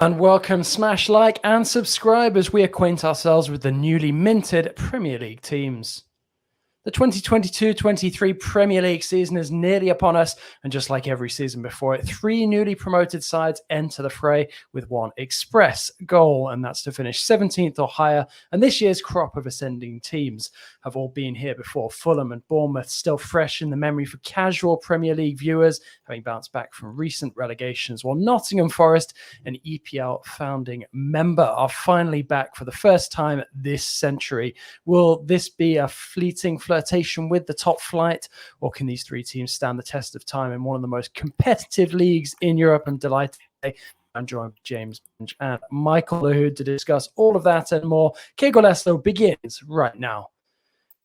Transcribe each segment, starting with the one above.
And welcome, smash like and subscribe as we acquaint ourselves with the newly minted Premier League teams. The 2022-23 Premier League season is nearly upon us, and just like every season before it, three newly promoted sides enter the fray with one express goal, and that's to finish 17th or higher. And this year's crop of ascending teams have all been here before. Fulham and Bournemouth still fresh in the memory for casual Premier League viewers, having bounced back from recent relegations, while Nottingham Forest, an EPL founding member, are finally back for the first time this century. Will this be a fleeting flirtation with the top flight, or can these three teams stand the test of time in one of the most competitive leagues in Europe? I'm delighted today. I'm joined with James and Michael Lahoud to discuss all of that and more. Qué Golazo begins right now.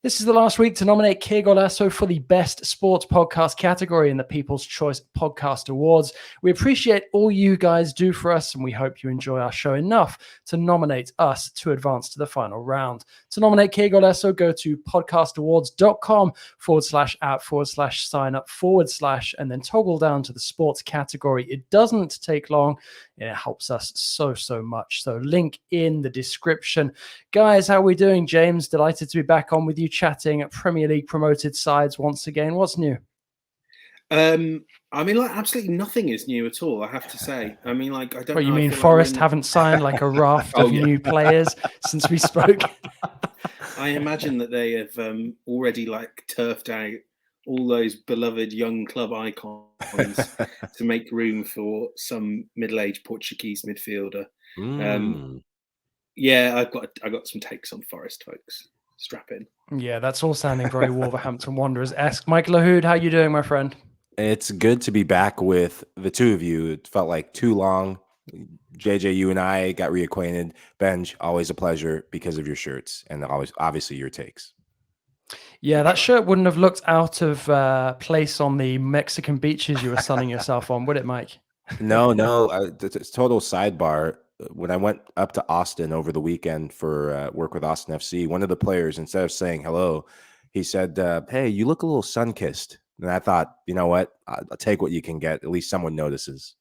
This is the last week to nominate Qué Golazo for the Best Sports Podcast category in the People's Choice Podcast Awards. We appreciate all you guys do for us, and we hope you enjoy our show enough to nominate us to advance to the final round. To nominate Qué Golazo, go to podcastawards.com/app/sign-up/ and then toggle down to the sports category. It doesn't take long, and it helps us so much. So link in the description. Guys, how are we doing? James, delighted to be back on with you, chatting at Premier League promoted sides once again. What's new? Absolutely nothing is new at all, I have to say. I don't know. What you mean, Forest haven't signed like a raft of new players since we spoke? I imagine that they have already turfed out all those beloved young club icons to make room for some middle-aged Portuguese midfielder. I got some takes on Forest, folks. Strap in. Yeah, that's all sounding very Wolverhampton Wanderers-esque. Mike Lahoud, how you doing, my friend? It's good to be back with the two of you. It felt like too long. JJ, you and I got reacquainted. Benj, always a pleasure because of your shirts and always, obviously, your takes. Yeah, that shirt wouldn't have looked out of place on the Mexican beaches you were sunning yourself on, would it, Mike? No. Total sidebar. When I went up to Austin over the weekend for work with Austin FC, one of the players, instead of saying hello, he said, "Hey, you look a little sun-kissed." And I thought, you know what? I'll take what you can get. At least someone notices.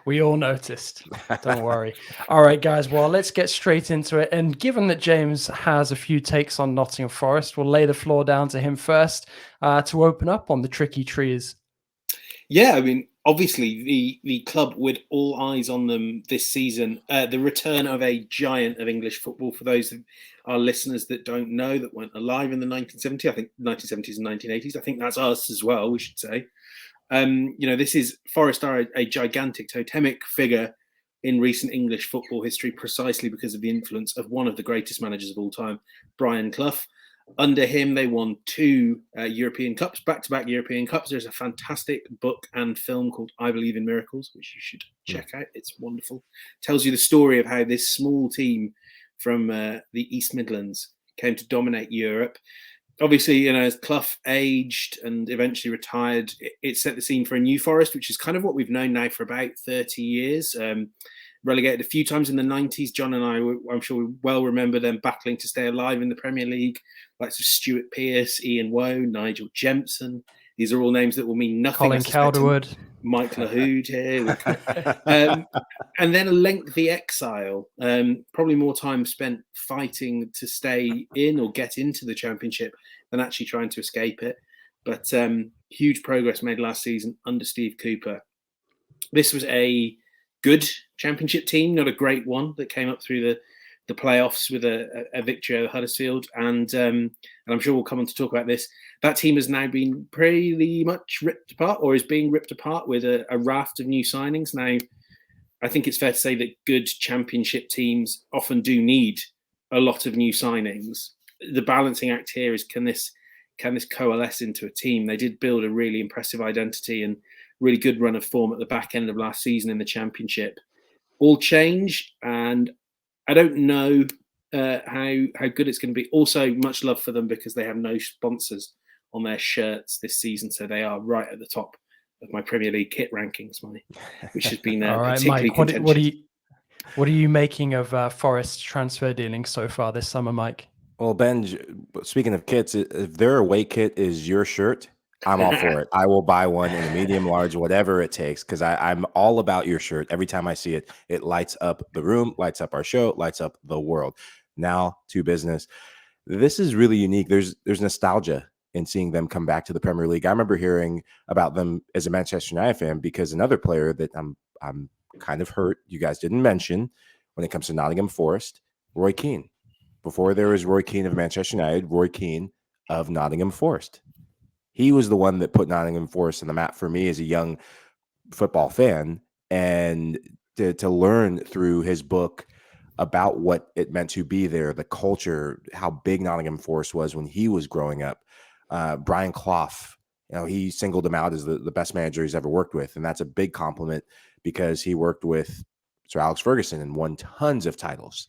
We all noticed. Don't worry. All right, guys. Well, let's get straight into it. And given that James has a few takes on Nottingham Forest, we'll lay the floor down to him first to open up on the tricky trees. Yeah, obviously the club with all eyes on them this season. The return of a giant of English football. For those of our listeners that don't know, that weren't alive in the 1970s, I think 1970s and 1980s. I think that's us as well, we should say. This is Forest are a gigantic totemic figure in recent English football history, precisely because of the influence of one of the greatest managers of all time, Brian Clough. Under him, they won two European Cups, back-to-back European Cups. There's a fantastic book and film called I Believe in Miracles, which you should check out. It's wonderful. Tells you the story of how this small team from the East Midlands came to dominate Europe. Obviously, as Clough aged and eventually retired, it set the scene for a new Forest, which is kind of what we've known now for about 30 years. Relegated a few times in the 90s. John and I, I'm sure we well remember them battling to stay alive in the Premier League, like Stuart Pearce, Ian Woe, Nigel Jemson. These are all names that will mean nothing. Colin Calderwood. Mike Lahoud here. And then a lengthy exile, probably more time spent fighting to stay in or get into the Championship than actually trying to escape it. But huge progress made last season under Steve Cooper. This was a good Championship team, not a great one, that came up through the playoffs with a victory over Huddersfield. And I'm sure we'll come on to talk about this. That team has now been pretty much ripped apart, or is being ripped apart, with a raft of new signings. Now, I think it's fair to say that good Championship teams often do need a lot of new signings. The balancing act here is, can this coalesce into a team? They did build a really impressive identity and really good run of form at the back end of last season in the Championship. All change, and I don't know how good it's going to be. Also, much love for them because they have no sponsors on their shirts this season, so they are right at the top of my Premier League kit rankings, which has been all right, particularly Mike. contentious. What are you making of Forest's transfer dealings so far this summer, Mike? Well, Ben, speaking of kits, if their away kit is your shirt, I'm all for it. I will buy one in a medium, large, whatever it takes, because I'm all about your shirt. Every time I see it, it lights up the room, lights up our show, lights up the world. Now to business. This is really unique. There's nostalgia in seeing them come back to the Premier League. I remember hearing about them as a Manchester United fan because another player that I'm kind of hurt you guys didn't mention when it comes to Nottingham Forest, Roy Keane. Before there was Roy Keane of Manchester United, Roy Keane of Nottingham Forest. He was the one that put Nottingham Forest on the map for me as a young football fan, and to learn through his book about what it meant to be there, the culture, how big Nottingham Forest was when he was growing up. Brian Clough, he singled him out as the best manager he's ever worked with, and that's a big compliment because he worked with Sir Alex Ferguson and won tons of titles.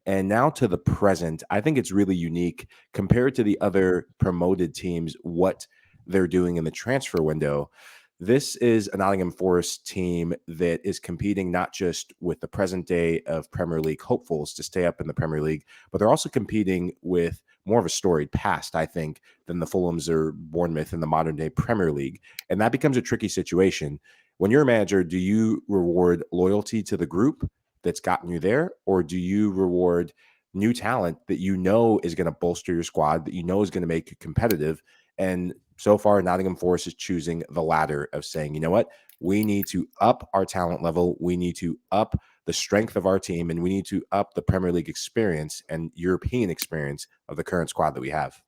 And now to the present, I think it's really unique compared to the other promoted teams, what they're doing in the transfer window. This is a Nottingham Forest team that is competing not just with the present day of Premier League hopefuls to stay up in the Premier League, but they're also competing with more of a storied past, I think, than the Fulhams or Bournemouth in the modern day Premier League. And that becomes a tricky situation. When you're a manager, do you reward loyalty to the group that's gotten you there, or do you reward new talent that you know is going to bolster your squad, that you know is going to make you competitive? And so far, Nottingham Forest is choosing the latter of saying, you know what, we need to up our talent level. We need to up the strength of our team, and we need to up the Premier League experience and European experience of the current squad that we have.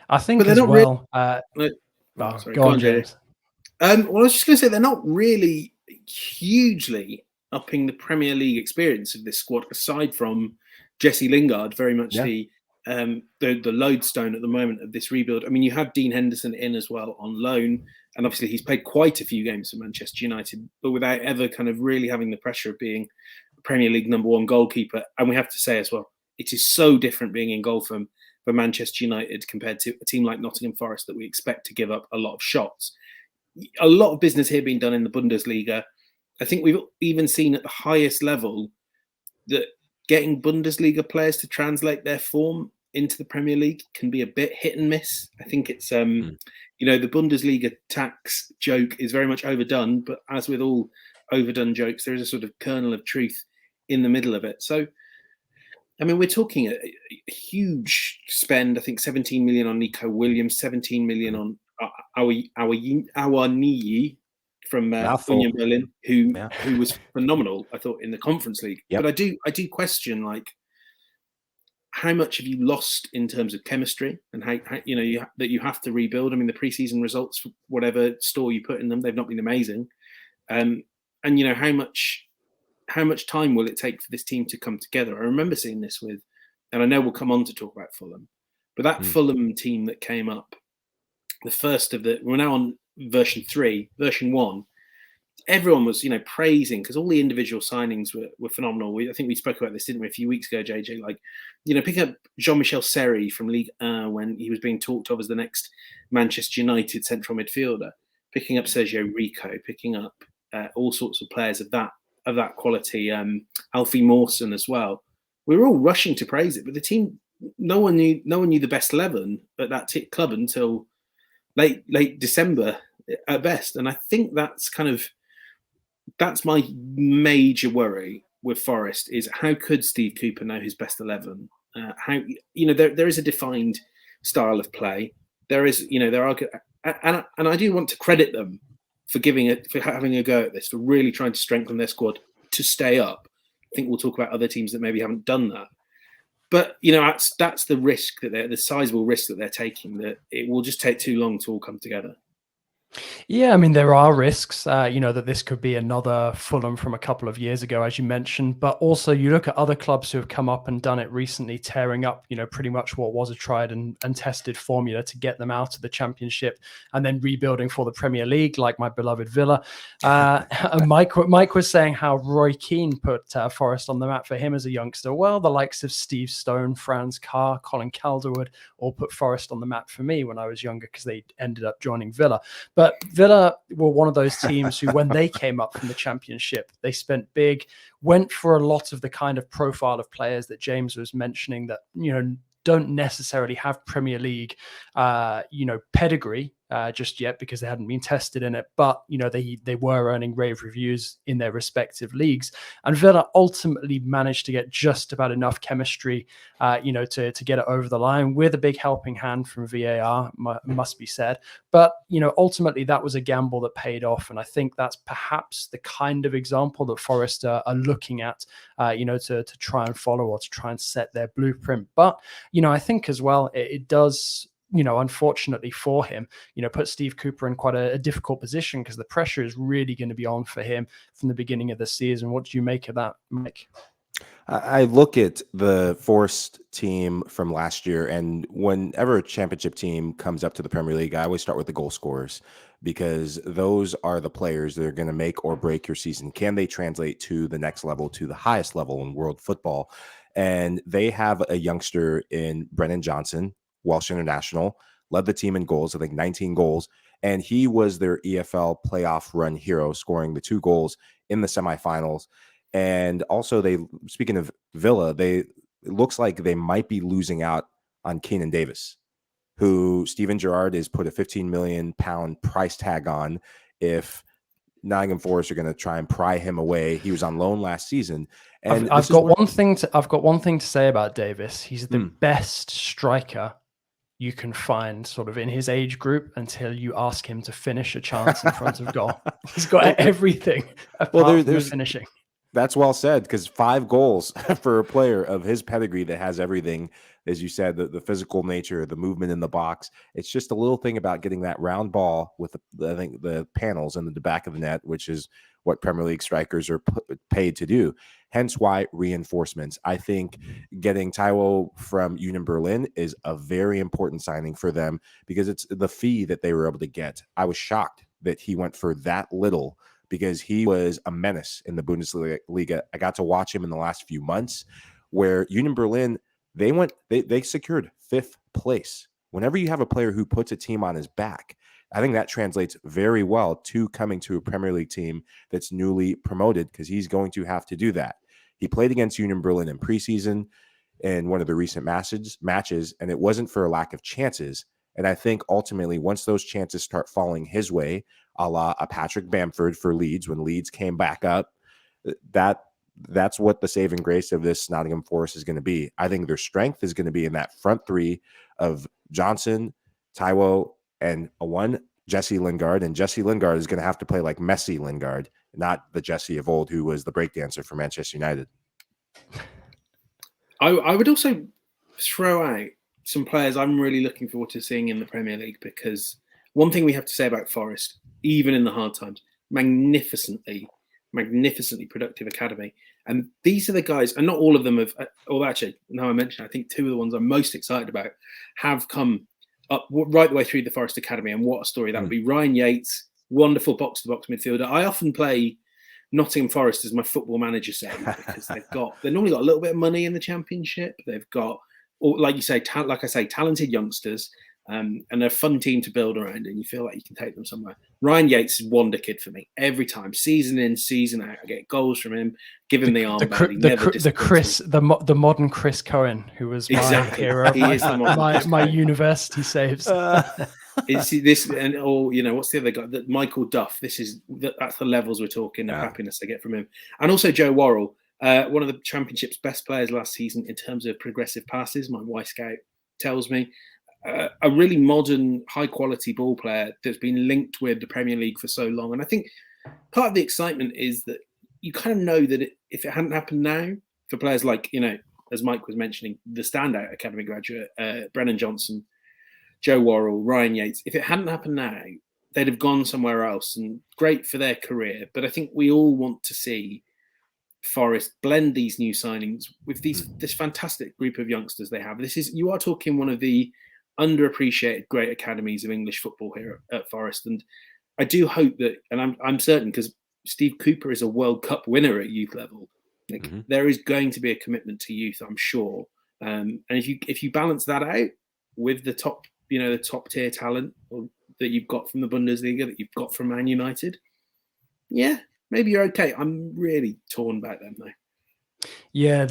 I think as well. Sorry, go on, James. Well, I was just going to say they're not really hugely upping the Premier League experience of this squad, aside from Jesse Lingard, very much the lodestone at the moment of this rebuild. I mean, you have Dean Henderson in as well on loan, and obviously he's played quite a few games for Manchester United, but without ever kind of really having the pressure of being a Premier League #1 goalkeeper. And we have to say as well, it is so different being in goal for Manchester United compared to a team like Nottingham Forest that we expect to give up a lot of shots. A lot of business here being done in the Bundesliga. I think we've even seen at the highest level that getting Bundesliga players to translate their form into the Premier League can be a bit hit and miss. I think it's, the Bundesliga tax joke is very much overdone, but as with all overdone jokes, there is a sort of kernel of truth in the middle of it. So, I mean, we're talking a huge spend. I think 17 million on Nico Williams, 17 million on Awaniyi from Union Berlin, who was phenomenal, I thought, in the Conference League. Yep. But I do question, like, how much have you lost in terms of chemistry, and how that you have to rebuild. I mean, the preseason results, whatever store you put in them, they've not been amazing. And how much time will it take for this team to come together? I remember seeing this with, and I know we'll come on to talk about Fulham, but that Fulham team that came up, the first of we're now on version 1. Everyone was, praising, because all the individual signings were phenomenal. I think we spoke about this, didn't we, a few weeks ago, JJ? Like, picking up Jean-Michel Seri from Ligue 1 when he was being talked of as the next Manchester United central midfielder, picking up Sergio Rico, picking up all sorts of players of that quality, Alfie Mawson as well. We were all rushing to praise it, but the team, no one knew the best 11 at that club until late December at best. And I think that's my major worry with Forest, is how could Steve Cooper know his best 11? There is a defined style of play. There is, there are, and I do want to credit them for having a go at this, for really trying to strengthen their squad to stay up. I think we'll talk about other teams that maybe haven't done that. But, that's the risk the sizable risk that they're taking, that it will just take too long to all come together. Yeah, I mean, there are risks, that this could be another Fulham from a couple of years ago, as you mentioned. But also you look at other clubs who have come up and done it recently, tearing up, pretty much what was a tried and tested formula to get them out of the Championship and then rebuilding for the Premier League, like my beloved Villa. Mike was saying how Roy Keane put Forest on the map for him as a youngster. Well, the likes of Steve Stone, Franz Carr, Colin Calderwood all put Forest on the map for me when I was younger, because they ended up joining Villa. But Villa were one of those teams who, when they came up from the Championship, they spent big, went for a lot of the kind of profile of players that James was mentioning, that, don't necessarily have Premier League, pedigree just yet because they hadn't been tested in it. But, they were earning rave reviews in their respective leagues. And Villa ultimately managed to get just about enough chemistry, to get it over the line with a big helping hand from VAR, must be said. But, ultimately that was a gamble that paid off. And I think that's perhaps the kind of example that Forest are looking at, to try and follow or to try and set their blueprint. But, I think as well, it does, unfortunately for him, put Steve Cooper in quite a difficult position because the pressure is really going to be on for him from the beginning of the season. What do you make of that, Mike? I look at the Forest team from last year, and whenever a championship team comes up to the Premier League, I always start with the goal scorers because those are the players that are going to make or break your season. Can they translate to the next level, to the highest level in world football? And they have a youngster in Brennan Johnson, Welsh international, led the team in goals, I think 19 goals. And he was their EFL playoff run hero, scoring the 2 goals in the semifinals. And also, speaking of Villa, it looks like they might be losing out on Keenan Davis, who Steven Gerrard has put a £15 million price tag on if Nottingham Forest are going to try and pry him away. He was on loan last season. And I've got one thing to say about Davis. He's the best striker you can find sort of in his age group until you ask him to finish a chance in front of goal. He's got everything apart from finishing. That's well said, because 5 goals for a player of his pedigree that has everything, as you said, the physical nature, the movement in the box. It's just a little thing about getting that round ball with I think the panels in the back of the net, which is what Premier League strikers are paid to do. Hence why reinforcements. I think getting Taiwo from Union Berlin is a very important signing for them because it's the fee that they were able to get. I was shocked that he went for that little, because he was a menace in the Bundesliga. I got to watch him in the last few months, where Union Berlin, they secured 5th place. Whenever you have a player who puts a team on his back, I think that translates very well to coming to a Premier League team that's newly promoted, because he's going to have to do that. He played against Union Berlin in preseason in one of the recent matches, and it wasn't for a lack of chances. And I think ultimately, once those chances start falling his way, a la a Patrick Bamford for Leeds when Leeds came back up, that's what the saving grace of this Nottingham Forest is going to be. I think their strength is going to be in that front 3 of Johnson, Taiwo, and Jesse Lingard. And Jesse Lingard is going to have to play like Messi Lingard, not the Jesse of old who was the breakdancer for Manchester United. I would also throw out some players I'm really looking forward to seeing in the Premier League, because one thing we have to say about Forest, even in the hard times, magnificently productive academy. And these are the guys, and not all of them have, actually, now I mention, I think 2 of the ones I'm most excited about have come up right the way through the Forest Academy. And what a story that would be. Ryan Yates, wonderful box-to-box midfielder. I often play Nottingham Forest as my Football Manager save, because they've normally got a little bit of money in the Championship. They've got, like you say, talented youngsters, and they're a fun team to build around, and you feel like you can take them somewhere. Ryan Yates is wonder kid for me every time, season in, season out. I get goals from him. Give him the arm. The modern Chris Cohen, who was my hero. He is my university saves. Is this, and what's the other guy? Michael Duff. That's the levels we're talking of happiness I get from him, and also Joe Worrell. One of the Championship's best players last season in terms of progressive passes, my Y Scout tells me. A really modern, high-quality ball player that's been linked with the Premier League for so long. And I think part of the excitement is that you kind of know that if it hadn't happened now, for players like, as Mike was mentioning, the standout academy graduate, Brennan Johnson, Joe Worrell, Ryan Yates, if it hadn't happened now, they'd have gone somewhere else, and great for their career. But I think we all want to see Forest blend these new signings with this fantastic group of youngsters they have. You are talking one of the underappreciated great academies of English football here at Forest, and I do hope that, and I'm certain, because Steve Cooper is a World Cup winner at youth level, there is going to be a commitment to youth, I'm sure. And if you balance that out with the top tier talent that you've got from the Bundesliga, that you've got from Man United, maybe you're okay. I'm really torn about them though. Yeah,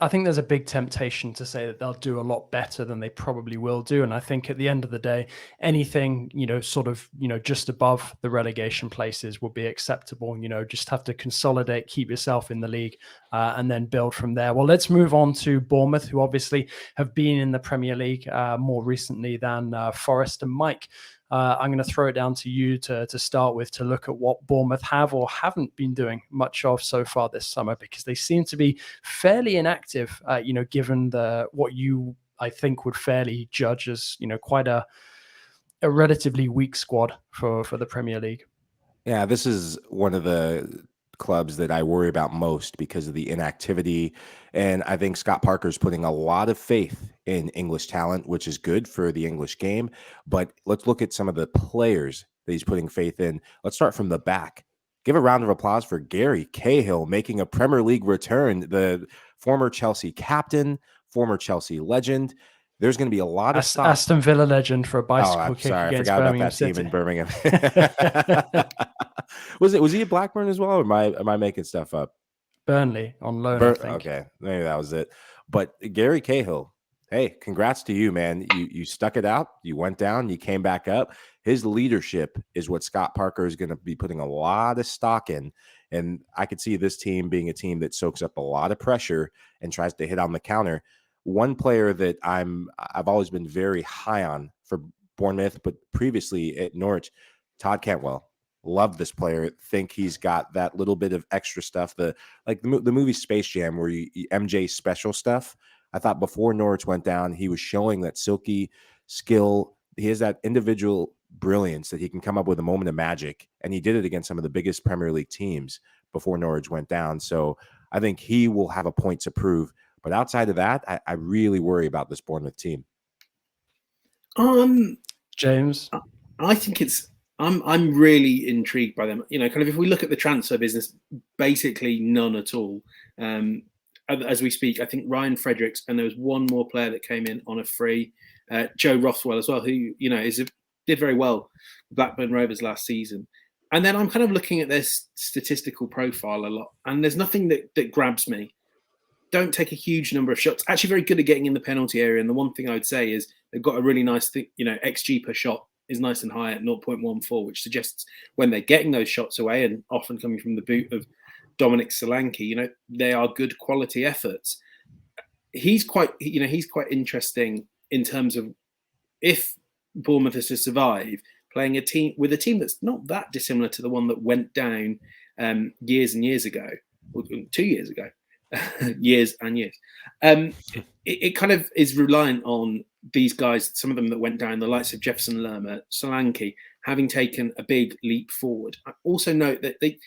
I think there's a big temptation to say that they'll do a lot better than they probably will do. And I think at the end of the day, anything, sort of, just above the relegation places will be acceptable. Just have to consolidate, keep yourself in the league, and then build from there. Well, let's move on to Bournemouth, who obviously have been in the Premier League more recently than Forest. And Mike, I'm going to throw it down to you to start with, to look at what Bournemouth have or haven't been doing much of so far this summer, because they seem to be fairly inactive, given what you, I think, would fairly judge as, quite a relatively weak squad for the Premier League. Yeah, this is one of the clubs that I worry about most because of the inactivity. And I think Scott Parker's putting a lot of faith in English talent, which is good for the English game. But let's look at some of the players that he's putting faith in. Let's start from the back. Give a round of applause for Gary Cahill making a Premier League return, the former Chelsea captain, former Chelsea legend. There's going to be a lot of stock. Aston Villa legend for a bicycle kick I against forgot Birmingham about that City. team in Birmingham. Was he at Blackburn as well, or am I making stuff up? Burnley on loan, I think. Okay, maybe that was it. But Gary Cahill, hey, congrats to you, man. You stuck it out. You went down. You came back up. His leadership is what Scott Parker is going to be putting a lot of stock in. And I could see this team being a team that soaks up a lot of pressure and tries to hit on the counter. One player that I've always been very high on for Bournemouth, but previously at Norwich, Todd Cantwell. Love this player. Think he's got that little bit of extra stuff. The movie Space Jam, where MJ special stuff. I thought before Norwich went down, he was showing that silky skill. He has that individual brilliance that he can come up with a moment of magic, and he did it against some of the biggest Premier League teams before Norwich went down. So I think he will have a point to prove. But outside of that, I really worry about this Bournemouth team. James, I think I'm really intrigued by them. Kind of if we look at the transfer business, basically none at all. As we speak, I think Ryan Fredericks, and there was one more player that came in on a free, Joe Rothwell as well, who did very well with Blackburn Rovers last season. And then I'm kind of looking at their statistical profile a lot, and there's nothing that grabs me. Don't take a huge number of shots. Actually, very good at getting in the penalty area. And the one thing I would say is they've got a really nice thing. XG per shot is nice and high at 0.14, which suggests when they're getting those shots away, and often coming from the boot of Dominic Solanke, they are good quality efforts. He's quite interesting in terms of if Bournemouth is to survive, playing with a team that's not that dissimilar to the one that went down years and years ago, or 2 years ago. Years and years. It kind of is reliant on these guys, some of them that went down, the likes of Jefferson Lerma, Solanke, having taken a big leap forward. I also note that they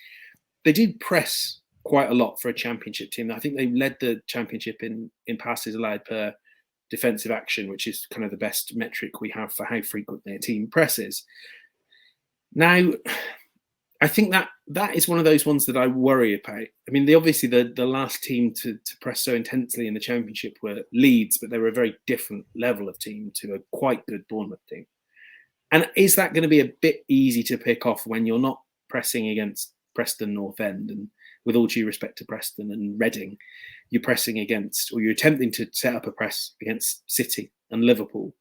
did press quite a lot for a championship team. I think they led the championship in passes allowed per defensive action, which is kind of the best metric we have for how frequently a team presses. Now, I think that is one of those ones that I worry about. I mean, obviously the last team to press so intensely in the championship were Leeds, but they were a very different level of team to a quite good Bournemouth team. And is that going to be a bit easy to pick off when you're not pressing against Preston North End? And with all due respect to Preston and Reading, you're pressing against, or you're attempting to set up a press against City and Liverpool.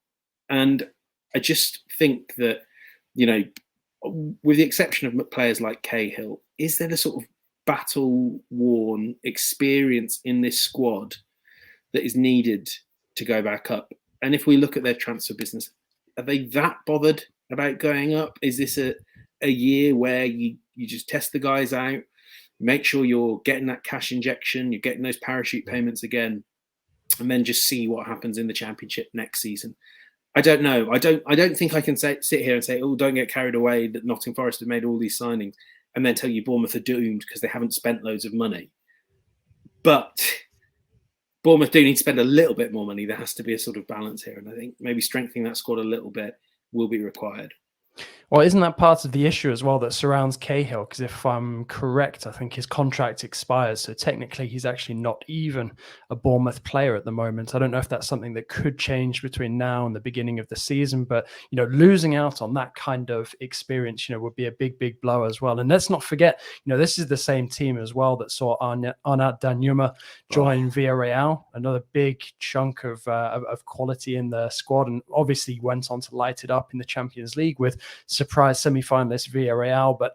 And I just think that, with the exception of players like Cahill, is there a sort of battle-worn experience in this squad that is needed to go back up? And if we look at their transfer business, are they that bothered about going up? Is this a year where you just test the guys out, make sure you're getting that cash injection, you're getting those parachute payments again, and then just see what happens in the championship next season? I don't know. I don't think I can sit here and say, oh, don't get carried away that Nottingham Forest have made all these signings, and then tell you Bournemouth are doomed because they haven't spent loads of money. But Bournemouth do need to spend a little bit more money. There has to be a sort of balance here. And I think maybe strengthening that squad a little bit will be required. Well, isn't that part of the issue as well that surrounds Cahill? Because if I'm correct, I think his contract expires. So technically, he's actually not even a Bournemouth player at the moment. I don't know if that's something that could change between now and the beginning of the season. But, losing out on that kind of experience, would be a big, big blow as well. And let's not forget, this is the same team as well that saw Arnaud Danjuma join Villarreal, another big chunk of quality in the squad, and obviously went on to light it up in the Champions League with surprise semi-finalist Villarreal. But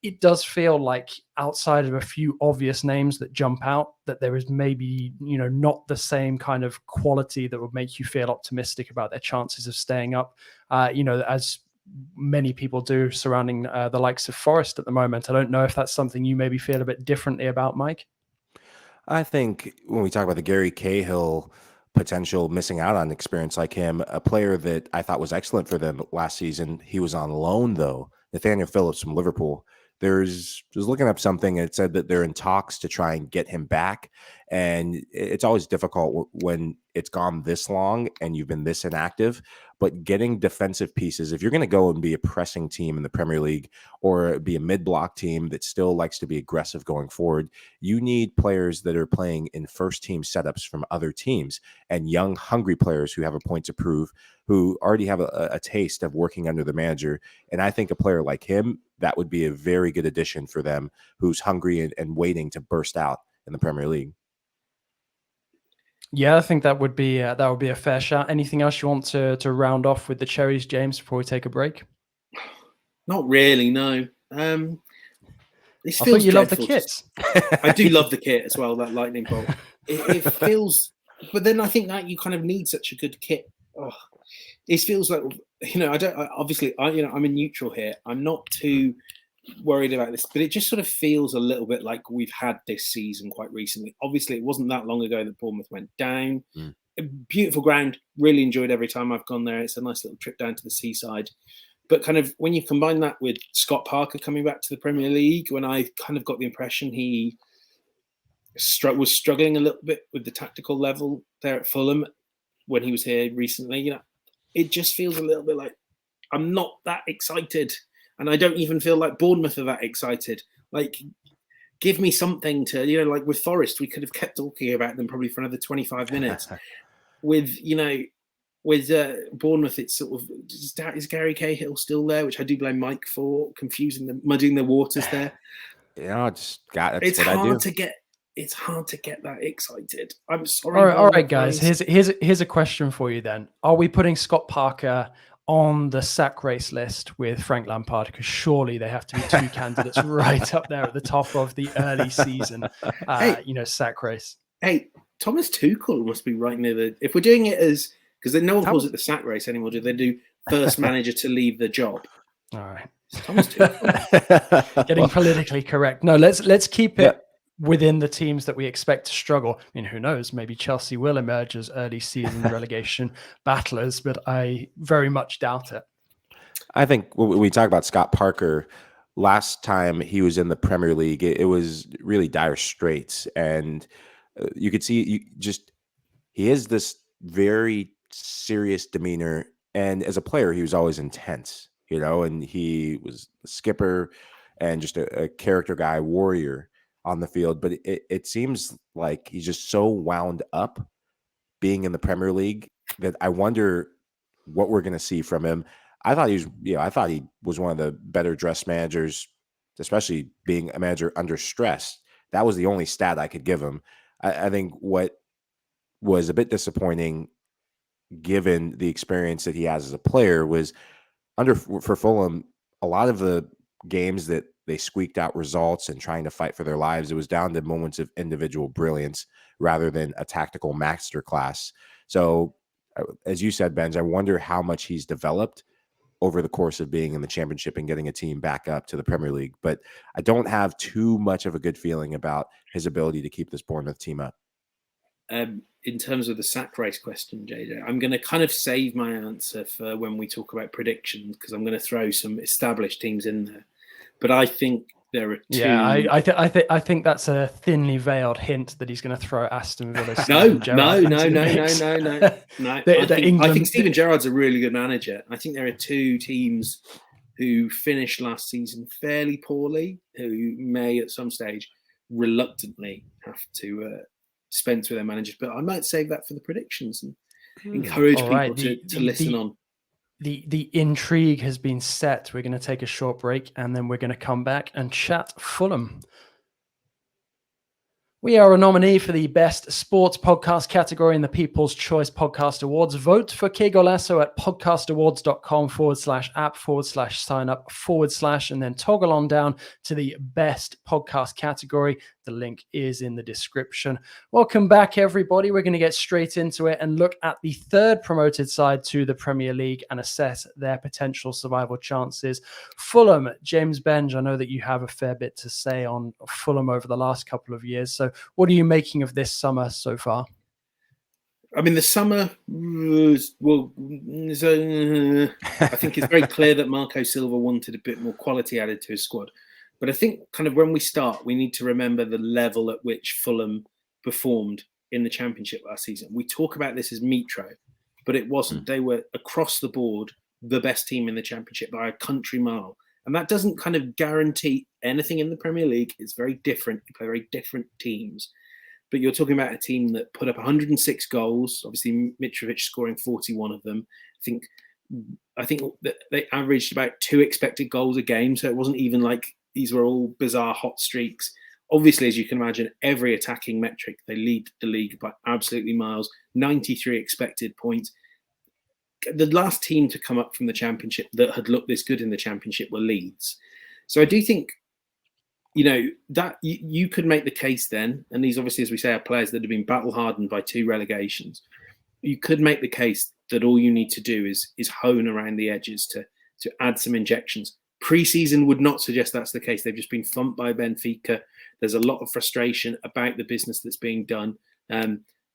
it does feel like, outside of a few obvious names that jump out, that there is maybe not the same kind of quality that would make you feel optimistic about their chances of staying up, as many people do surrounding the likes of Forest at the moment. I don't know if that's something you maybe feel a bit differently about, Mike. I think when we talk about the Gary Cahill potential missing out on experience like him, a player that I thought was excellent for them last season, he was on loan though, Nathaniel Phillips from Liverpool. Just looking up something, it said that they're in talks to try and get him back. And it's always difficult when it's gone this long and you've been this inactive. But getting defensive pieces, if you're going to go and be a pressing team in the Premier League or be a mid-block team that still likes to be aggressive going forward, you need players that are playing in first-team setups from other teams and young, hungry players who have a point to prove, who already have a taste of working under the manager. And I think a player like him, that would be a very good addition for them, who's hungry and waiting to burst out in the Premier League. Yeah, I think that would be a fair shot. Anything else you want to round off with the Cherries, James, before we take a break? Not really, no. This I feels thought you love the dreadful. kits. I do love the kit as well, that lightning bolt. It feels, but then I think that you kind of need such a good kit. Oh, it feels like, I'm a neutral here. I'm not too worried about this, but it just sort of feels a little bit like we've had this season quite recently. Obviously, it wasn't that long ago that Bournemouth went down. A beautiful ground, really enjoyed every time I've gone there. It's a nice little trip down to the seaside. But kind of when you combine that with Scott Parker coming back to the Premier League, when I kind of got the impression he was struggling a little bit with the tactical level there at Fulham when he was here recently, it just feels a little bit like I'm not that excited. And I don't even feel like Bournemouth are that excited. Like, give me something to, like with Forest, we could have kept talking about them probably for another 25 minutes. With Bournemouth, it's sort of, is Gary Cahill still there? Which I do blame Mike for muddying the waters there. It's hard to get that excited. I'm sorry. All right, guys. Here's a question for you then. Are we putting Scott Parker on the sack race list with Frank Lampard? Because surely they have to be two candidates right up there at the top of the early season, sack race. Hey, Thomas Tuchel must be right near the. If we're doing it as, because then no one calls it the sack race anymore, do they? Do first manager to leave the job? All right, Thomas Tuchel. Getting politically correct. No, let's keep it within the teams that we expect to struggle. I mean, who knows? Maybe Chelsea will emerge as early season relegation battlers, but I very much doubt it. I think when we talk about Scott Parker, last time he was in the Premier League, it was really dire straits. And you could see he has this very serious demeanor. And as a player, he was always intense, and he was a skipper and just a character guy, warrior on the field. But it seems like he's just so wound up being in the Premier League that I wonder what we're going to see from him. I thought he was one of the better dressed managers, especially being a manager under stress. That was the only stat I could give him. I think what was a bit disappointing, given the experience that he has as a player, was for Fulham, a lot of the games that they squeaked out results and trying to fight for their lives, it was down to moments of individual brilliance rather than a tactical masterclass. So, as you said, Benj, I wonder how much he's developed over the course of being in the Championship and getting a team back up to the Premier League. But I don't have too much of a good feeling about his ability to keep this Bournemouth team up. In terms of the sack race question, JJ, I'm going to kind of save my answer for when we talk about predictions, because I'm going to throw some established teams in there. But I think there are two. Yeah, I think that's a thinly veiled hint that he's going to throw Aston Villa. No. I think Steven Gerrard's a really good manager. I think there are two teams who finished last season fairly poorly, who may at some stage reluctantly have to dispense with their managers. But I might save that for the predictions and encourage All people right. to listen on. The intrigue has been set. We're going to take a short break and then we're going to come back and chat Fulham. We are a nominee for the Best Sports Podcast category in the People's Choice Podcast Awards. Vote for Qué Golazo at podcastawards.com/app/sign-up/ and then toggle on down to the Best Podcast category. The link is in the description. Welcome back, everybody. We're going to get straight into it and look at the third promoted side to the Premier League and assess their potential survival chances. Fulham, James Benge, I know that you have a fair bit to say on Fulham over the last couple of years. So what are you making of this summer so far? I mean, the summer was, I think it's very clear that Marco Silva wanted a bit more quality added to his squad. But I think kind of when we start, we need to remember the level at which Fulham performed in the Championship last season. We talk about this as Mitro, but it wasn't. They were across the board the best team in the Championship by a country mile. And that doesn't kind of guarantee anything in the Premier League. It's very different. You play very different teams. But you're talking about a team that put up 106 goals. Obviously, Mitrovic scoring 41 of them. I think that they averaged about 2 expected goals a game. So it wasn't even like these were all bizarre hot streaks. Obviously, as you can imagine, every attacking metric, they lead the league by absolutely miles. 93 expected points. The last team to come up from the Championship that had looked this good in the Championship were Leeds. So I do think, that you could make the case then, and these obviously, as we say, are players that have been battle hardened by 2 relegations. You could make the case that all you need to do is hone around the edges to add some injections. Pre-season would not suggest that's the case. They've just been thumped by Benfica. There's a lot of frustration about the business that's being done.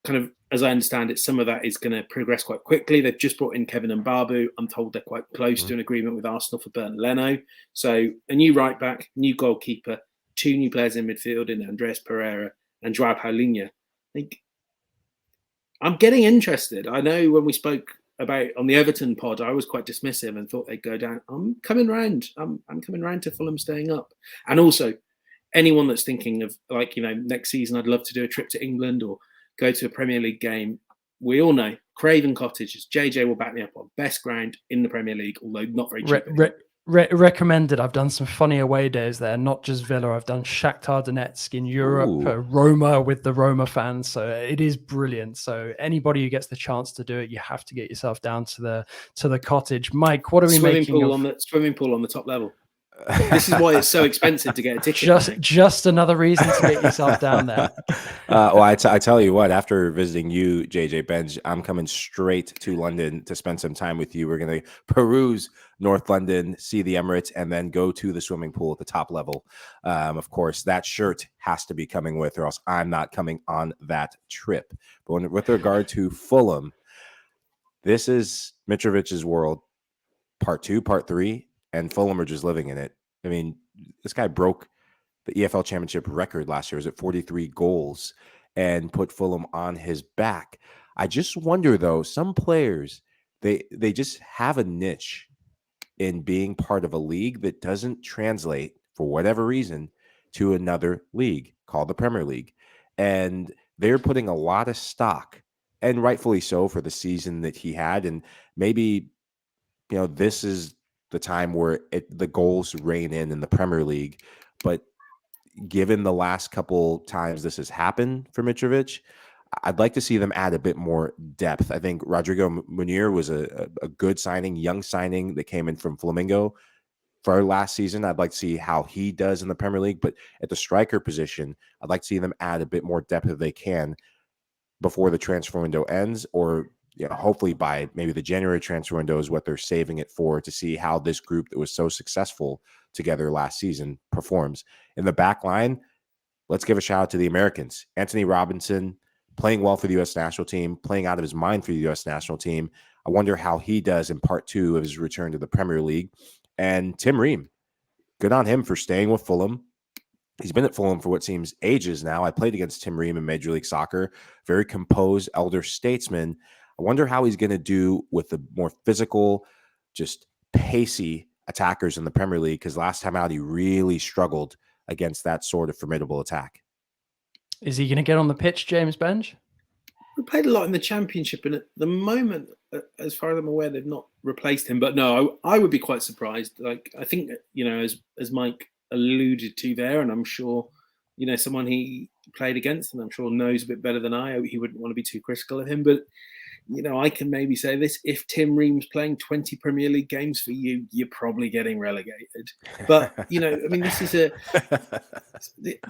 Kind of, as I understand it, some of that is going to progress quite quickly. They've just brought in Kevin and Mbabu. I'm told they're quite close to an agreement with Arsenal for Bernd Leno. So a new right back, new goalkeeper, 2 new players in midfield in Andreas Pereira and Joao Paulinho. I'm getting interested. I know when we spoke about on the Everton pod, I was quite dismissive and thought they'd go down. I'm coming round. I'm coming round to Fulham staying up. And also, anyone that's thinking of next season, I'd love to do a trip to England or go to a Premier League game. We all know Craven Cottage, as JJ will back me up on, best ground in the Premier League, although not very cheap. Recommended. I've done some funny away days there, not just Villa. I've done Shakhtar Donetsk in Europe, Roma with the Roma fans. So it is brilliant. So anybody who gets the chance to do it, you have to get yourself down to the cottage. Mike, what are we making of the swimming pool on the top level? This is why it's so expensive to get a ticket. Just another reason to get yourself down there. Well, I tell you what, after visiting you, JJ Benge, I'm coming straight to London to spend some time with you. We're going to peruse North London, see the Emirates, and then go to the swimming pool at the top level. Of course, that shirt has to be coming with, or else I'm not coming on that trip. But with regard to Fulham, this is Mitrovic's world, part 2, part 3. And Fulham are just living in it. I mean, this guy broke the EFL Championship record last year. It was at 43 goals and put Fulham on his back. I just wonder, though, some players, they just have a niche in being part of a league that doesn't translate, for whatever reason, to another league called the Premier League. And they're putting a lot of stock, and rightfully so, for the season that he had. And maybe, this is the time where the goals reign in the Premier League. But given the last couple times this has happened for Mitrovic, I'd like to see them add a bit more depth. I think Rodrigo Munir was a good signing, young signing that came in from Flamengo for our last season. I'd like to see how he does in the Premier League. But at the striker position, I'd like to see them add a bit more depth if they can before the transfer window ends, or hopefully by maybe the January transfer window is what they're saving it for, to see how this group that was so successful together last season performs. In the back line, let's give a shout out to the Americans. Anthony Robinson playing well for the U.S. national team, playing out of his mind for the U.S. national team. I wonder how he does in part 2 of his return to the Premier League. And Tim Ream, good on him for staying with Fulham. He's been at Fulham for what seems ages now. I played against Tim Ream in Major League Soccer. Very composed elder statesman. I wonder how he's going to do with the more physical, just pacey attackers in the Premier League, because last time out he really struggled against that sort of formidable attack. Is he going to get on the pitch, James Benge? We played a lot in the Championship, and at the moment, as far as I'm aware, they've not replaced him. But no, I would be quite surprised. Like, I think, as Mike alluded to there, and I'm sure, someone he played against, and I'm sure knows a bit better than I. He wouldn't want to be too critical of him, but I can maybe say this: if Tim Ream's playing 20 Premier League games for you, you're probably getting relegated. But this is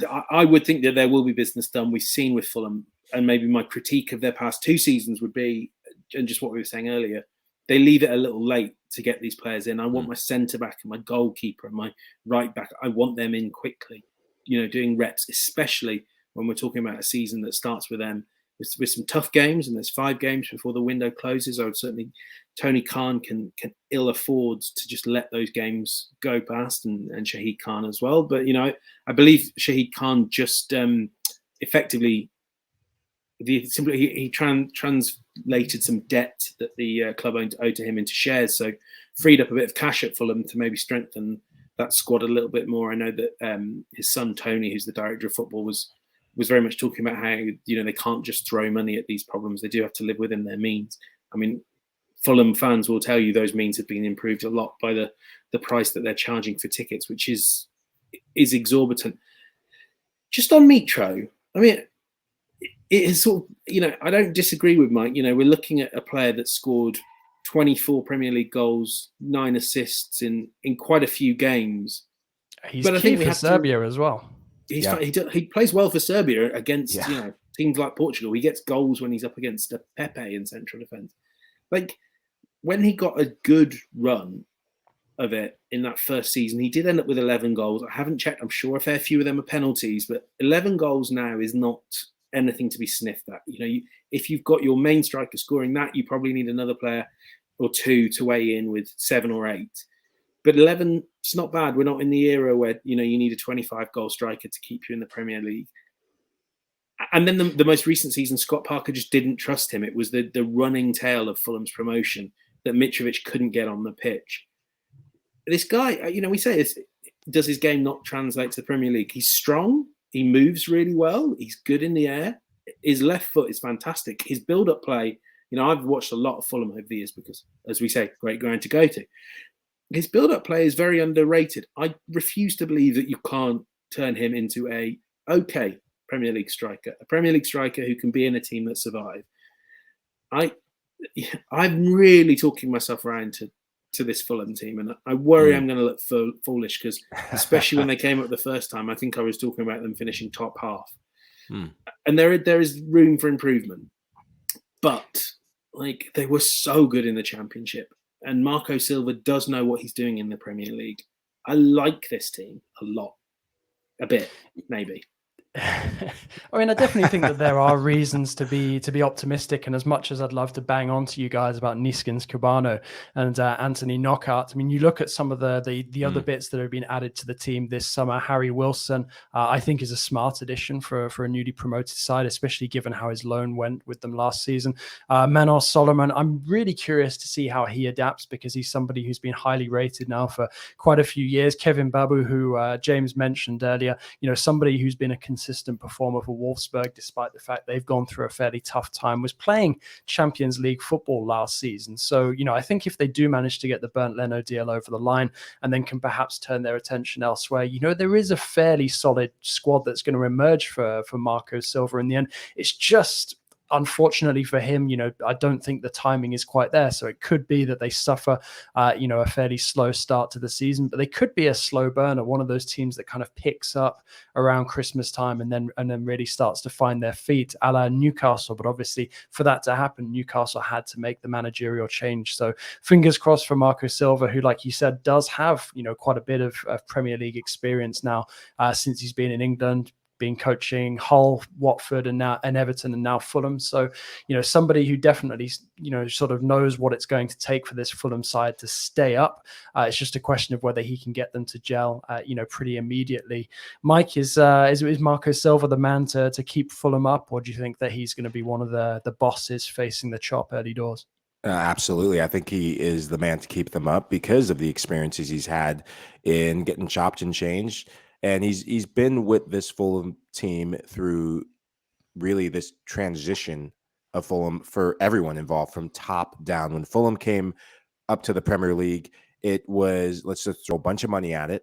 I would think that there will be business done. We've seen with Fulham, and maybe my critique of their past 2 seasons would be, and just what we were saying earlier, they leave it a little late to get these players in. I want my centre back and my goalkeeper and my right back. I want them in quickly, doing reps, especially when we're talking about a season that starts with them with some tough games, and there's 5 games before the window closes. I would certainly, Tony Khan can ill afford to just let those games go past, and Shahid Khan as well. But I believe Shahid Khan just effectively he translated some debt that the club owed to him into shares, so freed up a bit of cash at Fulham to maybe strengthen that squad a little bit more. I know that his son Tony, who's the director of football, was very much talking about how they can't just throw money at these problems. They do have to live within their means. I mean, Fulham fans will tell you those means have been improved a lot by the price that they're charging for tickets, which is exorbitant. Just on Mitro, I mean, it is sort of, I don't disagree with Mike. We're looking at a player that scored 24 Premier League goals, 9 assists in quite a few games. He's key for Serbia as well. He plays well for Serbia against teams like Portugal. He gets goals when he's up against a Pepe in central defence. Like, when he got a good run of it in that first season, he did end up with 11 goals. I haven't checked. I'm sure a fair few of them are penalties, but 11 goals now is not anything to be sniffed at. If you've got your main striker scoring that, you probably need another player or 2 to weigh in with 7 or 8. But 11, it's not bad. We're not in the era where, you need a 25-goal striker to keep you in the Premier League. And then the most recent season, Scott Parker just didn't trust him. It was the running tail of Fulham's promotion that Mitrovic couldn't get on the pitch. This guy, we say this, does his game not translate to the Premier League? He's strong. He moves really well. He's good in the air. His left foot is fantastic. His build-up play, I've watched a lot of Fulham over the years because, as we say, great ground to go to. His build-up play is very underrated. I refuse to believe that you can't turn him into a Premier League striker, a Premier League striker who can be in a team that survive. I'm really talking myself around to this Fulham team, and I worry I'm going to look foolish because, especially when they came up the first time, I think I was talking about them finishing top half, and there is room for improvement. But they were so good in the Championship. And Marco Silva does know what he's doing in the Premier League. I like this team a lot. A bit, maybe. I mean, I definitely think that there are reasons to be optimistic. And as much as I'd love to bang on to you guys about Niskins Cubano and Anthony Knockaert, I mean, you look at some of the other bits that have been added to the team this summer. Harry Wilson, I think, is a smart addition for a newly promoted side, especially given how his loan went with them last season. Manos Solomon, I'm really curious to see how he adapts because he's somebody who's been highly rated now for quite a few years. Kevin Babu, who James mentioned earlier, somebody who's been a consistent performer for Wolfsburg, despite the fact they've gone through a fairly tough time, was playing Champions League football last season. So, I think if they do manage to get the Bernd Leno deal over the line and then can perhaps turn their attention elsewhere, there is a fairly solid squad that's going to emerge for Marco Silva in the end. It's just, unfortunately for him, I don't think the timing is quite there. So it could be that they suffer, a fairly slow start to the season, but they could be a slow burner, one of those teams that kind of picks up around Christmas time and then really starts to find their feet, a la Newcastle. But obviously, for that to happen, Newcastle had to make the managerial change. So fingers crossed for Marco Silva, who, like you said, does have quite a bit of Premier League experience now since he's been in England, been coaching Hull, Watford, and Everton, and now Fulham. So, somebody who definitely, sort of knows what it's going to take for this Fulham side to stay up. It's just a question of whether he can get them to gel, pretty immediately. Mike, is Marco Silva the man to keep Fulham up, or do you think that he's going to be one of the bosses facing the chop early doors? Absolutely. I think he is the man to keep them up because of the experiences he's had in getting chopped and changed. And he's been with this Fulham team through really this transition of Fulham for everyone involved from top down. When Fulham came up to the Premier League, it was let's just throw a bunch of money at it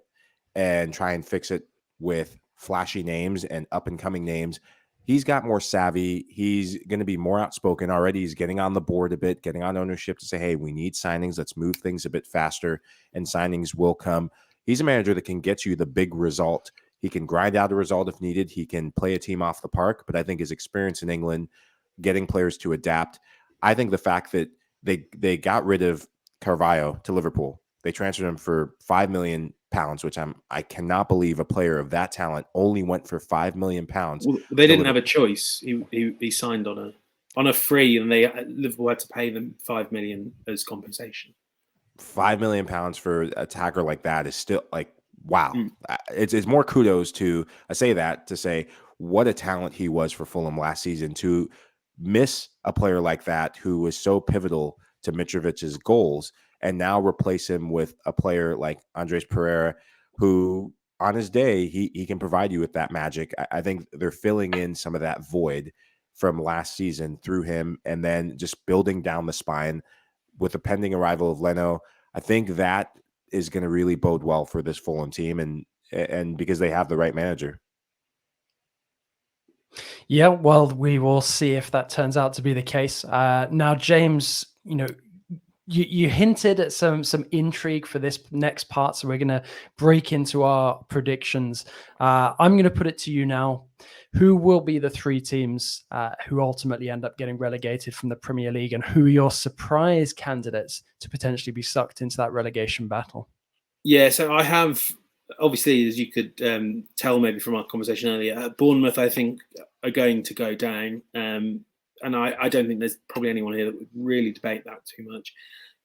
and try and fix it with flashy names and up and coming names. He's got more savvy. He's going to be more outspoken already. He's getting on the board a bit, getting on ownership to say, hey, we need signings. Let's move things a bit faster, and signings will come. He's a manager that can get you the big result. He can grind out a result if needed. He can play a team off the park, but I think his experience in England, getting players to adapt, I think the fact that they got rid of Carvalho to Liverpool, they transferred him for £5 million, which I cannot believe a player of that talent only went for £5 million. Well, they didn't have a choice. He signed on a free, and Liverpool had to pay them £5 million as compensation. £5 million for a attacker like that is still like, wow. It's more kudos to, I say that to say what a talent he was for Fulham last season, to miss a player like that who was so pivotal to Mitrovic's goals, and now replace him with a player like Andres Pereira, who on his day, he can provide you with that magic. I think they're filling in some of that void from last season through him, and then just building down the spine with the pending arrival of Leno. I think that is going to really bode well for this Fulham team, and because they have the right manager. Yeah, well, we will see if that turns out to be the case. Now, James, you hinted at some intrigue for this next part, so we're going to break into our predictions. I'm going to put it to you now. Who will be the three teams who ultimately end up getting relegated from the Premier League, and who are your surprise candidates to potentially be sucked into that relegation battle? Yeah, so I have, obviously, as you could tell maybe from our conversation earlier, Bournemouth, I think, are going to go down. And I don't think there's probably anyone here that would really debate that too much.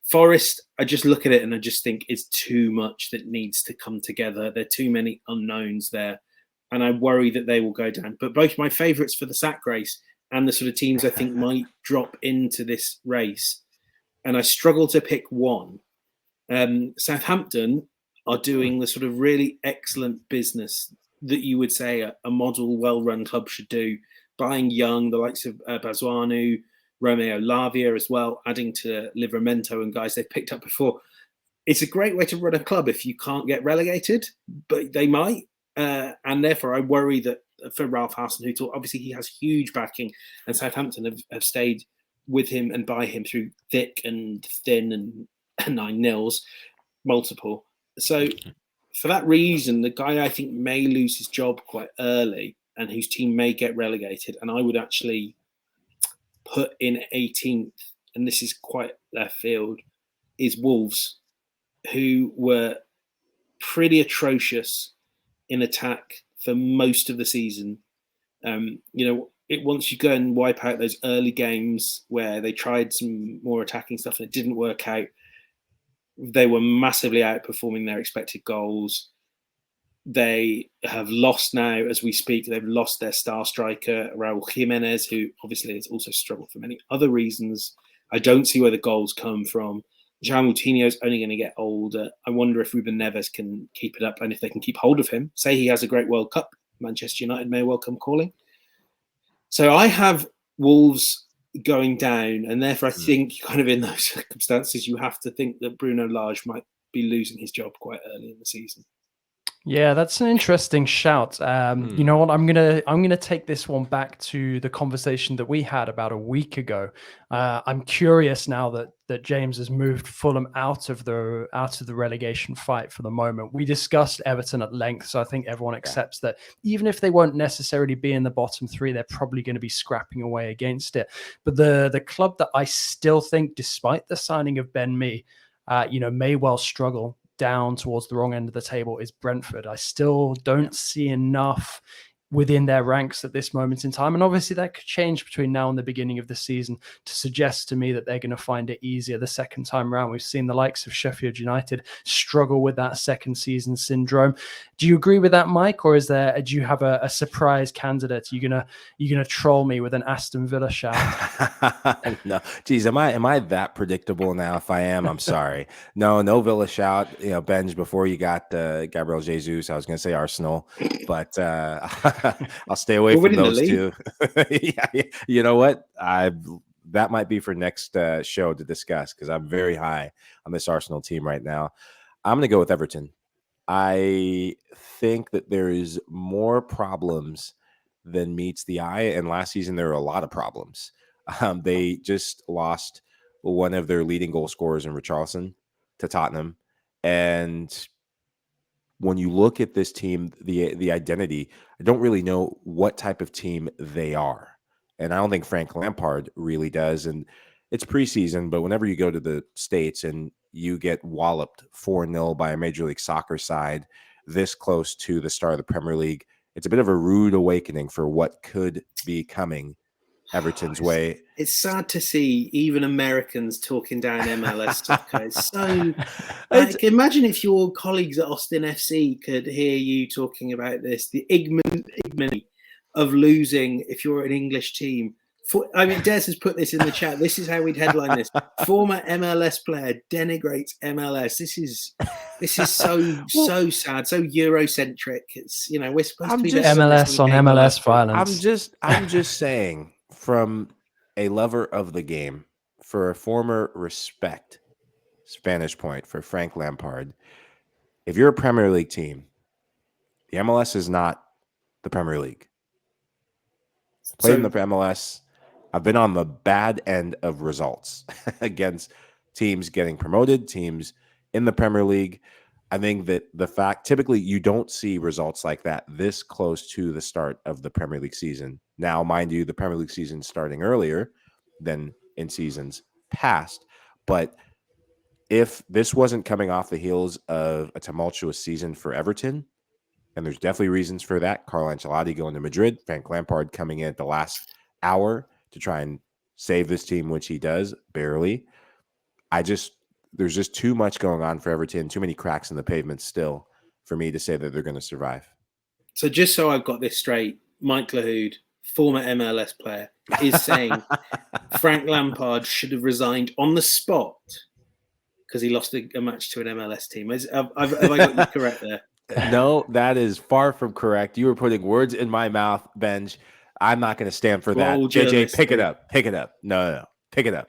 Forest, I just look at it and I just think it's too much that needs to come together. There are too many unknowns there, and I worry that they will go down. But both my favourites for the sack race and the sort of teams I think might drop into this race, and I struggle to pick one. Southampton are doing the sort of really excellent business that you would say a model, well-run club should do, buying young, the likes of Bazuanu, Romeo Lavia as well, adding to Livramento and guys they've picked up before. It's a great way to run a club if you can't get relegated, but they might. And therefore, I worry that for Ralph Hasenhüttl, obviously he has huge backing, and Southampton have stayed with him and by him through thick and thin and 9-0s, multiple. So for that reason, the guy I think may lose his job quite early and whose team may get relegated, and I would actually put in 18th, and this is quite left field, is Wolves, who were pretty atrocious in attack for most of the season. Once you go and wipe out those early games where they tried some more attacking stuff and it didn't work out, they were massively outperforming their expected goals. They have lost now, as we speak, they've lost their star striker, Raul Jimenez, who obviously has also struggled for many other reasons. I don't see where the goals come from. João Moutinho is only going to get older. I wonder if Ruben Neves can keep it up, and if they can keep hold of him. Say he has a great World Cup, Manchester United may well come calling. So I have Wolves going down, and therefore I think kind of in those circumstances you have to think that Bruno Lage might be losing his job quite early in the season. Yeah, that's an interesting shout. You know what? I'm gonna take this one back to the conversation that we had about a week ago. I'm curious now that James has moved Fulham out of the relegation fight for the moment. We discussed Everton at length, so I think everyone accepts that even if they won't necessarily be in the bottom three, they're probably going to be scrapping away against it. But the club that I still think, despite the signing of Ben Mee, may well struggle down towards the wrong end of the table is Brentford. I still don't see enough within their ranks at this moment in time. And obviously that could change between now and the beginning of the season to suggest to me that they're going to find it easier the second time around. We've seen the likes of Sheffield United struggle with that second season syndrome. Do you agree with that, Mike? Or do you have a surprise candidate? Are you gonna troll me with an Aston Villa shout? No, geez, am I that predictable now? If I am, I'm sorry. No Villa shout. Benj, before you got Gabriel Jesus, I was going to say Arsenal, but I'll stay away from those two. Yeah, you know what? That might be for next show to discuss, because I'm very high on this Arsenal team right now. I'm going to go with Everton. I think that there is more problems than meets the eye, and last season there were a lot of problems. They just lost one of their leading goal scorers in Richarlison to Tottenham, and when you look at this team, the identity, I don't really know what type of team they are, and I don't think Frank Lampard really does. And it's preseason, but whenever you go to the States and you get walloped 4-0 by a Major League Soccer side this close to the start of the Premier League, it's a bit of a rude awakening for what could be coming Everton's way. It's sad to see even Americans talking down MLS soccer. It's so imagine if your colleagues at Austin FC could hear you talking about this, the ignominy of losing if you're an English team. Des has put this in the chat. This is how we'd headline this. Former MLS player denigrates MLS. This is so sad, so Eurocentric. It's we're supposed to be MLS on MLS violence. I'm just saying, from a lover of the game, for a former respect Spanish point for Frank Lampard, if you're a Premier League team, the MLS is not the Premier League. Played in the MLS. I've been on the bad end of results against teams getting promoted, teams in the Premier League. I think that the fact, typically you don't see results like that this close to the start of the Premier League season. Now, mind you, the Premier League season starting earlier than in seasons past. But if this wasn't coming off the heels of a tumultuous season for Everton, and there's definitely reasons for that, Carlo Ancelotti going to Madrid, Frank Lampard coming in at the last hour to try and save this team, which he does, barely. There's just too much going on for Everton, too many cracks in the pavement still for me to say that they're going to survive. So just so I've got this straight, Mike Lahoud, former MLS player, is saying Frank Lampard should have resigned on the spot because he lost a match to an MLS team. Have I got you correct there? No, that is far from correct. You were putting words in my mouth, Benj. I'm not going to stand for that. JJ, pick it up. Pick it up. No. Pick it up.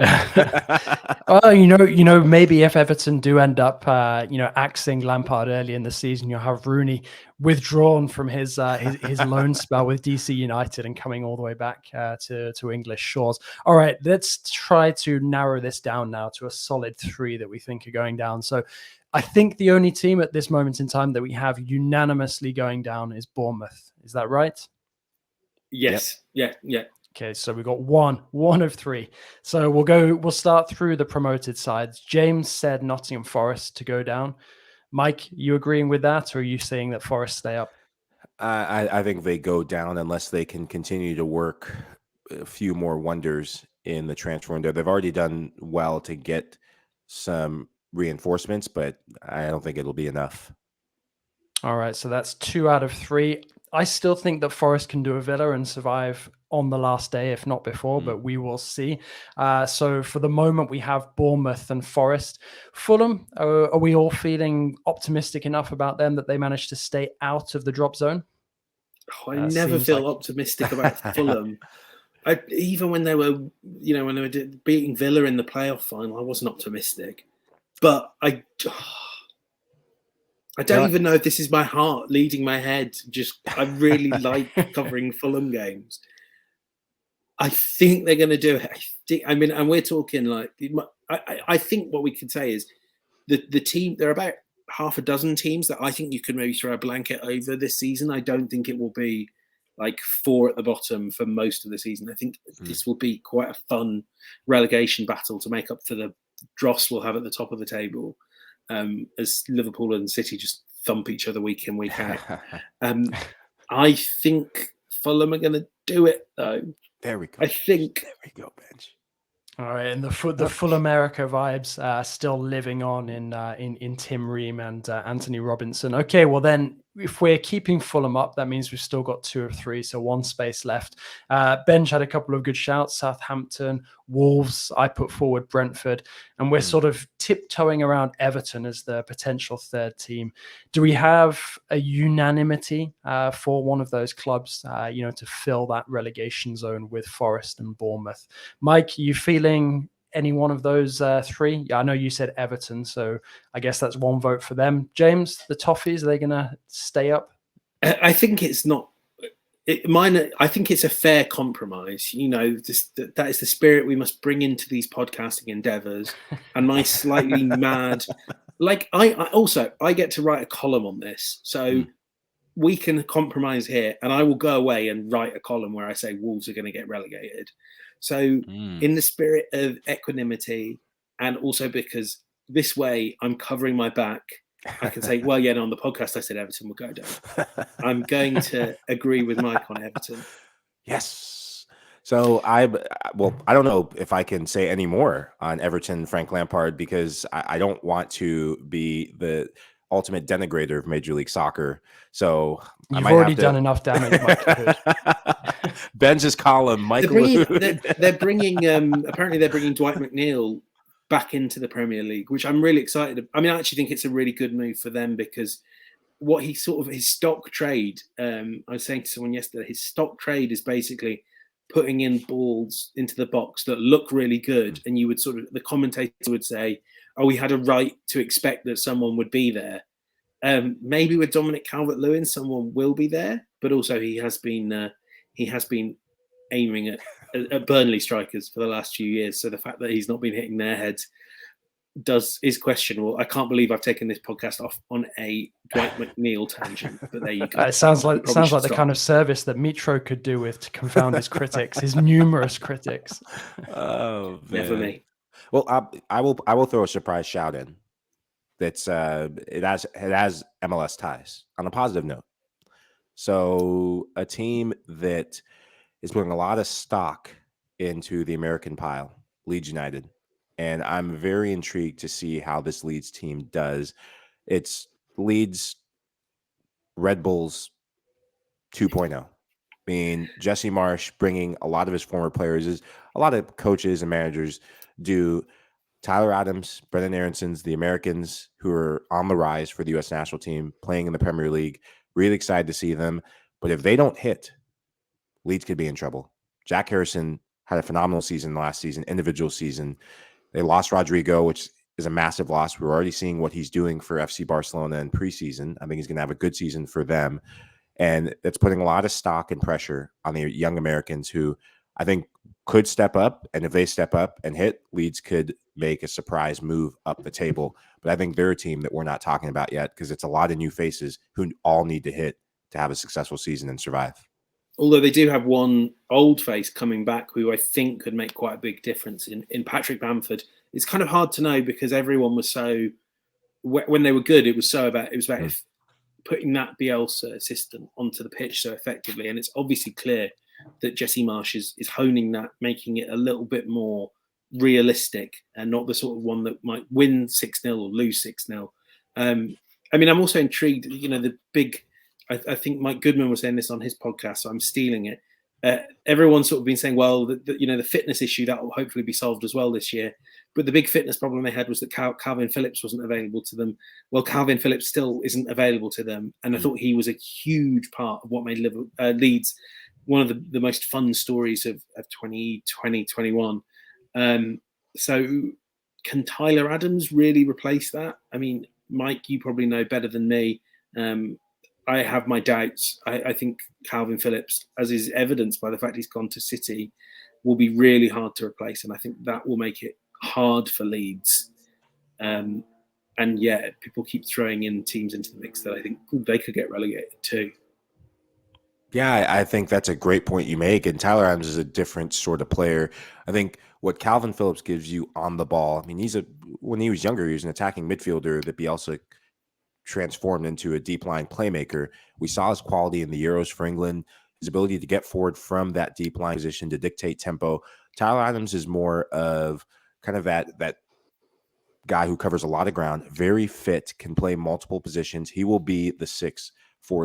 Well, maybe if Everton do end up, axing Lampard early in the season, you'll have Rooney withdrawn from his loan spell with DC United and coming all the way back to English shores. All right, let's try to narrow this down now to a solid 3 that we think are going down. So I think the only team at this moment in time that we have unanimously going down is Bournemouth. Is that right? Yes. Yep. Yeah. Okay, so we've got one of 3. So we'll start through the promoted sides. James said Nottingham Forest to go down. Mike, you agreeing with that, or are you saying that Forest stay up? I think they go down unless they can continue to work a few more wonders in the transfer window. They've already done well to get some reinforcements, but I don't think it'll be enough. All right, so that's 2 out of 3. I still think that Forest can do a Villa and survive on the last day, if not before, but we will see. So for the moment, we have Bournemouth and Forest. Fulham, are we all feeling optimistic enough about them that they managed to stay out of the drop zone? I never feel optimistic about Fulham. Even when they were, when they were beating Villa in the playoff final, I wasn't optimistic. But I don't even know if this is my heart leading my head. I really like covering Fulham games. I think they're going to do it. And we're talking I think what we can say is the team, there are about half a dozen teams that I think you could maybe throw a blanket over this season. I don't think it will be like 4 at the bottom for most of the season. I think this will be quite a fun relegation battle to make up for the dross we'll have at the top of the table. As Liverpool and City just thump each other week in, week out. I think Fulham are going to do it, though. There we go. I think. There we go, Bench. All right, and the full America vibes still living on in Tim Ream and Anthony Robinson. Okay, well then, if we're keeping Fulham up, that means we've still got 2 of 3, so 1 space left. Benj had a couple of good shouts: Southampton, Wolves. I put forward Brentford, and we're sort of tiptoeing around Everton as the potential 3rd team. Do we have a unanimity for one of those clubs, to fill that relegation zone with Forest and Bournemouth? Mike, you feeling any one of those 3? Yeah, I know you said Everton, so I guess that's 1 vote for them. James, the Toffees, are they going to stay up? I think it's not. I think it's a fair compromise. That is the spirit we must bring into these podcasting endeavors. And my slightly mad, I get to write a column on this, so we can compromise here, and I will go away and write a column where I say Wolves are going to get relegated. So in the spirit of equanimity, and also because this way I'm covering my back, I can say, well, on the podcast I said Everton will go down. I'm going to agree with Mike on Everton. Yes. So I don't know if I can say any more on Everton, Frank Lampard, because I don't want to be the ultimate denigrator of Major League Soccer. So you've already done enough damage, Mike. Ben's column, Michael. They're bringing apparently they're bringing Dwight McNeil back into the Premier League, which I'm really excited about. I mean, I actually think it's a really good move for them, because what his stock trade, I was saying to someone yesterday, his stock trade is basically putting in balls into the box that look really good, and you would the commentator would say, oh, we had a right to expect that someone would be there. Maybe with Dominic Calvert-Lewin, someone will be there, but also he has been aiming at Burnley strikers for the last few years. So the fact that he's not been hitting their heads is questionable. I can't believe I've taken this podcast off on a Dwight McNeil tangent, but there you go. It sounds like the kind of service that Mitro could do with to confound his critics, his numerous critics. Oh, man. Never me. Well, I will throw a surprise shout in. That's it has MLS ties on a positive note. So a team that is putting a lot of stock into the American pile, Leeds United, and I'm very intrigued to see how this Leeds team does. It's Leeds Red Bulls 2.0. I mean, Jesse Marsch bringing a lot of his former players, is a lot of coaches and managers do. Tyler Adams, Brendan Aaronson's, the Americans who are on the rise for the U.S. national team, playing in the Premier League. Really excited to see them. But if they don't hit, Leeds could be in trouble. Jack Harrison had a phenomenal season last season, individual season. They lost Rodrigo, which is a massive loss. We're already seeing what he's doing for FC Barcelona in preseason. I think he's going to have a good season for them. And it's putting a lot of stock and pressure on the young Americans who I think could step up. And if they step up and hit, Leeds could make a surprise move up the table. But I think they're a team that we're not talking about yet, because it's a lot of new faces who all need to hit to have a successful season and survive. Although they do have one old face coming back who I think could make quite a big difference in Patrick Bamford. It's kind of hard to know, because everyone was so, when they were good, it was about putting that Bielsa assistant onto the pitch so effectively. And it's obviously clear that Jesse Marsch is honing that, making it a little bit more realistic and not the sort of one that might win 6-0 or lose 6-0. I mean, I'm also intrigued, the big, I think Mike Goodman was saying this on his podcast, so I'm stealing it. Everyone's sort of been saying, well, the fitness issue, that will hopefully be solved as well this year. But the big fitness problem they had was that Calvin Phillips wasn't available to them. Well, Calvin Phillips still isn't available to them. And I thought he was a huge part of what made Leeds one of the most fun stories of 2021. So can Tyler Adams really replace that? I mean, Mike, you probably know better than me. I have my doubts. I think Calvin Phillips, as is evidenced by the fact he's gone to City, will be really hard to replace. And I think that will make it hard for Leeds. And yeah, people keep throwing in teams into the mix that I think they could get relegated too. Yeah, I think that's a great point you make. And Tyler Adams is a different sort of player. I think what Calvin Phillips gives you on the ball, I mean, when he was younger, he was an attacking midfielder that Bielsa transformed into a deep line playmaker. We saw his quality in the Euros for England, his ability to get forward from that deep line position to dictate tempo. Tyler Adams is more of kind of that guy who covers a lot of ground, very fit, can play multiple positions. He will be the 6-4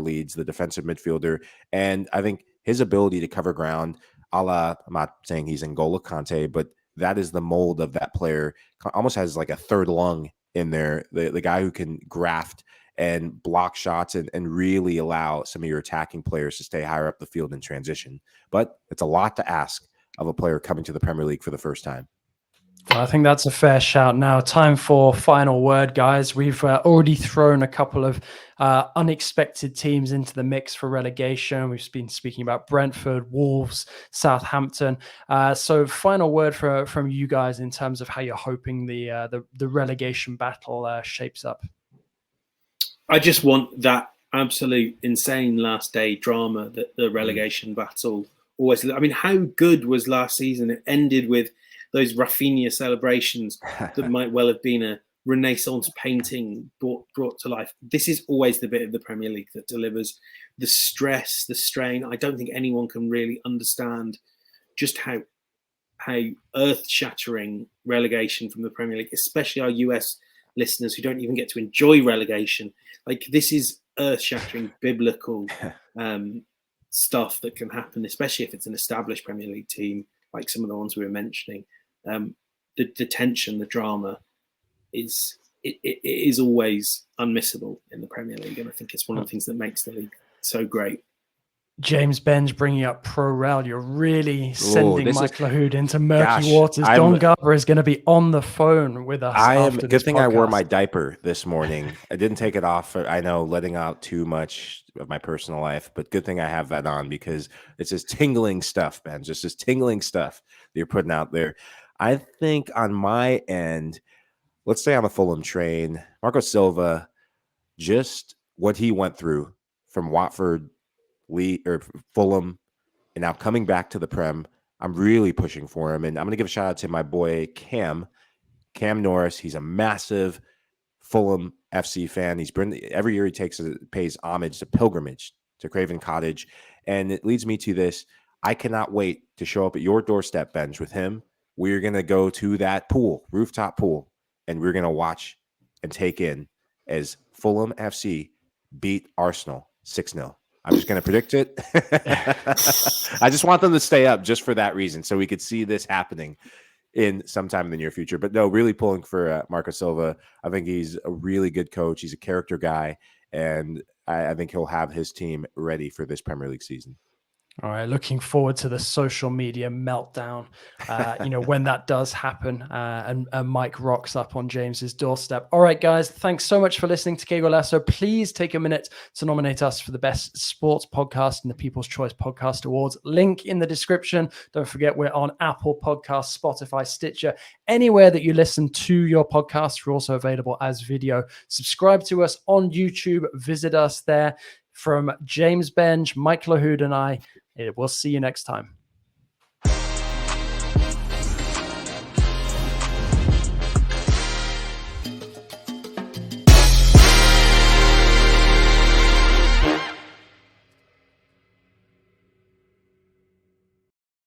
leads, the defensive midfielder. And I think his ability to cover ground, I'm not saying he's N'Golo Kante, but that is the mold of that player. Almost has like a third lung in there. The guy who can graft and block shots and really allow some of your attacking players to stay higher up the field in transition. But it's a lot to ask of a player coming to the Premier League for the first time. Well, I think that's a fair shout. Now, time for final word, guys. We've already thrown a couple of unexpected teams into the mix for relegation. We've been speaking about Brentford, Wolves, Southampton. So final word from you guys in terms of how you're hoping the relegation battle shapes up. I just want that absolute insane last day drama that the relegation battle always. I mean, how good was last season? It ended with those Rafinha celebrations that might well have been a Renaissance painting brought to life. This is always the bit of the Premier League that delivers the stress, the strain. I don't think anyone can really understand just how earth-shattering relegation from the Premier League, especially our US listeners who don't even get to enjoy relegation. Like, this is earth-shattering biblical stuff that can happen, especially if it's an established Premier League team, like some of the ones we were mentioning. The tension, the drama is always unmissable in the Premier League, and I think it's one of the things that makes the league so great. James Benj bringing up Pro Rel. You're really sending Mike Lahoud into murky waters. Don Garber is going to be on the phone with us. Good thing podcast. I wore my diaper this morning. I didn't take it off. I know, letting out too much of my personal life, but good thing I have that on because it's just tingling stuff, Ben. Just this tingling stuff that you're putting out there. I think on my end, let's stay on the Fulham train. Marco Silva, just what he went through from Watford, Fulham, and now coming back to the Prem, I'm really pushing for him. And I'm going to give a shout out to my boy Cam Norris. He's a massive Fulham FC fan. Every year he pays homage to pilgrimage to Craven Cottage. And it leads me to this. I cannot wait to show up at your doorstep, Benj, with him. We're going to go to that rooftop pool, and we're going to watch and take in as Fulham FC beat Arsenal 6-0. I'm just going to predict it. I just want them to stay up just for that reason, so we could see this happening in sometime in the near future. But no, really pulling for Marco Silva. I think he's a really good coach. He's a character guy, and I think he'll have his team ready for this Premier League season. All right, looking forward to the social media meltdown, when that does happen and Mike rocks up on James's doorstep. All right, guys, thanks so much for listening to Qué Golazo. Please take a minute to nominate us for the best sports podcast in the People's Choice Podcast Awards. Link in the description. Don't forget, we're on Apple Podcasts, Spotify, Stitcher, anywhere that you listen to your podcast. We're also available as video. Subscribe to us on YouTube. Visit us there. From James Benj, Mike Lahoud, and I, we'll see you next time.